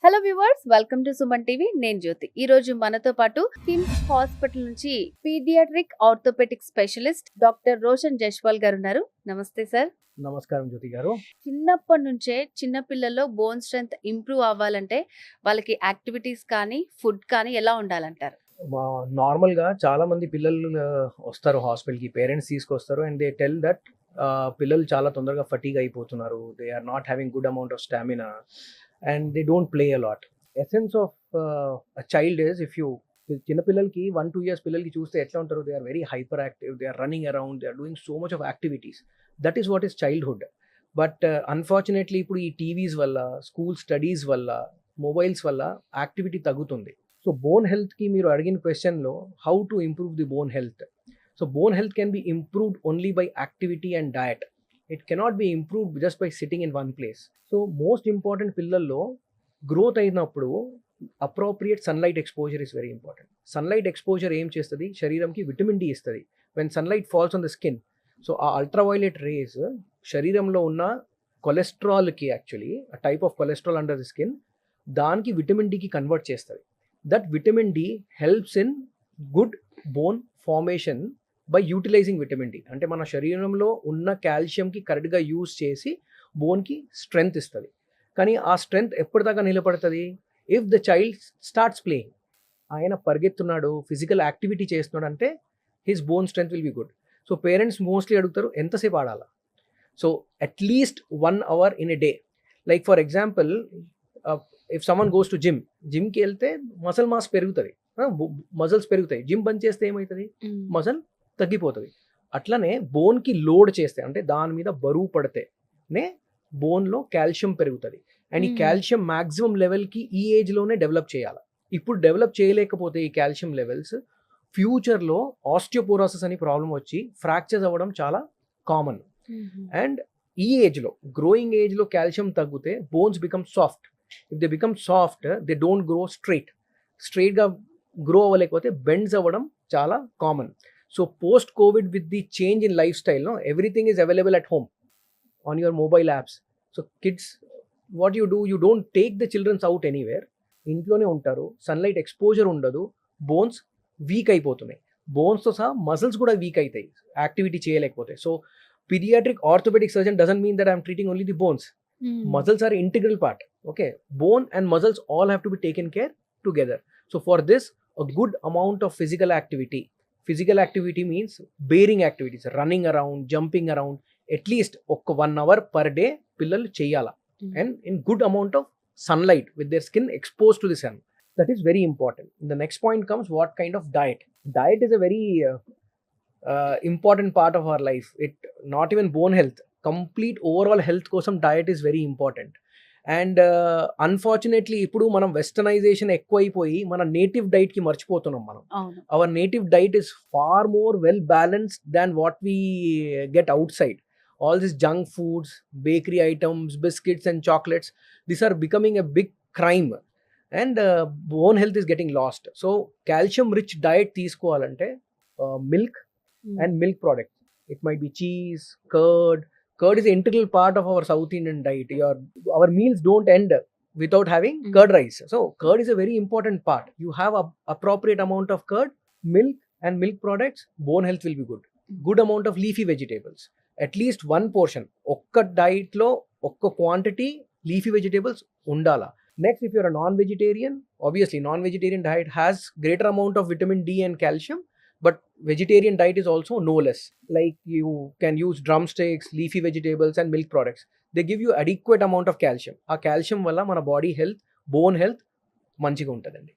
Hello viewers, welcome to Suman TV. నేను జ్యోతి. ఈ రోజు మనతో పాటు కిమ్స్ హాస్పిటల్ నుంచి paediatric orthopaedic specialist doctor Roshan Jaiswal garu ఉన్నారు. నమస్తే సార్. నమస్కారం జ్యోతి గారు. చిన్నప్పటి నుంచే చిన్న పిల్లల్లో బోన్ స్ట్రెంగ్త్ ఇంప్రూవ్ అవ్వాలంటే వాళ్ళకి యాక్టివిటీస్ కానీ ఫుడ్ కానీ ఎలా ఉండాలంటారు? నార్మల్గా చాలా మంది పిల్లలు వస్తారు హాస్పిటల్కి, పేరెంట్స్ తీసుకొస్తారు అండ్ దే టెల్ దట్ పిల్లలు చాలా తొందరగా ఫటీగ్ అయిపోతున్నారు, they are not having good amount of stamina and they don't play a lot. Essence of a child is, if you చిన్నపిల్లలకి 1-2 years పిల్లలకి చూస్తే ఎట్లా ఉంటారు, they are very hyper active, they are running around, they are doing so much of activities. That is what is childhood. But unfortunately ఇప్పుడు ఈ TVs వల్ల, school studies వల్ల, mobiles వల్ల యాక్టివిటీ తగ్గుతుంది. సో బోన్ హెల్త్కి మీరు అడిగిన క్వశ్చన్లో how to improve the bone health. So bone health can be improved only by activity and diet. It cannot be improved just by sitting in one place. So most important పిల్లల్లో growth అయినప్పుడు appropriate sunlight exposure is very important. Sunlight exposure ఏం చేస్తుంది, శరీరంకి vitamin D ఇస్తుంది. When sunlight falls on the skin, so ఆ ultraviolet rays శరీరంలో ఉన్న కొలెస్ట్రాల్కి, యాక్చువల్లీ ఆ type of cholesterol under the skin, దానికి విటమిన్ డికి కన్వర్ట్ చేస్తుంది. That vitamin D helps in good bone formation by utilising vitamin D. అంటే మన శరీరంలో ఉన్న కాల్షియంకి కరెక్ట్గా యూజ్ చేసి బోన్కి స్ట్రెంగ్త్ ఇస్తుంది. కానీ ఆ స్ట్రెంగ్త్ ఎప్పటిదాకా నిలబడుతుంది, if the child starts playing. ఆయన పరిగెత్తున్నాడు, ఫిజికల్ యాక్టివిటీ చేస్తున్నాడు అంటే his bone strength will be good. So parents mostly అడుగుతారు ఎంతసేపు ఆడాలా. So at least 1 hour in a day. Like for example, if someone goes to జిమ్కి వెళ్తే మసల్ మాస్ పెరుగుతుంది, మజిల్స్ పెరుగుతాయి. జిమ్ బంద్ చేస్తే ఏమవుతుంది, మజిల్ తగ్గిపోతుంది. అట్లనే బోన్కి లోడ్ చేస్తే, అంటే దాని మీద బరువు పడితేనే బోన్లో కాల్షియం పెరుగుతుంది. అండ్ ఈ కాల్షియం మ్యాక్సిమం లెవెల్కి ఈ ఏజ్లోనే డెవలప్ చేయాలి. ఇప్పుడు డెవలప్ చేయలేకపోతే ఈ కాల్షియం లెవెల్స్, ఫ్యూచర్లో ఆస్టియోపోరోసిస్ అని ప్రాబ్లం వచ్చి ఫ్రాక్చర్స్ అవ్వడం చాలా కామన్. అండ్ ఈ ఏజ్లో, గ్రోయింగ్ ఏజ్లో కాల్షియం తగ్గితే bones become soft. If they become soft, they don't grow స్ట్రైట్గా గ్రో అవ్వలేకపోతే బెండ్స్ అవ్వడం చాలా common. So post COVID, with the change in life style, everything is available at home on your mobile apps. So kids, what you do, you don't take the childrens out anywhere. ఇంట్లోనే ఉంటారు, sunlight exposure ఉండదు, bones weak అయిపోతున్నాయి. బోన్స్తో సహా muscles కూడా weak అవుతాయి activity చేయలేకపోతే. So paediatric orthopaedic surgeon doesn't mean that I'm treating only the bones. Muscles are integral part. Okay, bone and muscles all have to be taken care together. So for this, a good amount of physical activity. Physical activity means bearing activities, running around, jumping around, at least 1 hour per day pillalu cheyala. And in good amount of sunlight with their skin exposed to the sun. That is very important. The next point comes, what kind of diet. Diet is a very important part of our life. It not even bone health, complete overall health కోసం diet is very important. And unfortunately ఇప్పుడు మనం westernization ఎక్కువైపోయి మన native డైట్కి మర్చిపోతున్నాం మనం. Our native diet is far more well balanced than what we get outside. All this junk foods, bakery items, biscuits and chocolates, these are becoming a big crime and bone health is getting lost. So calcium rich diet తీసుకోవాలంటే milk and milk products. It might B cheese, curd. Curd is an integral part of our South Indian diet. Our meals don't end without having curd rice. So curd is a very important part. You have a appropriate amount of curd, milk and milk products, bone health will be good. Good amount of leafy vegetables. At least one portion. Okka diet lo okka quantity leafy vegetables undala. Next, if you're a non-vegetarian, obviously non-vegetarian diet has greater amount of vitamin D and calcium. But vegetarian diet is also no less. Like you can use drumsticks, leafy vegetables and milk products. They give you adequate amount of calcium. ఆ calcium వల్ల మన body health, bone health మంచిగా ఉంటుందండి.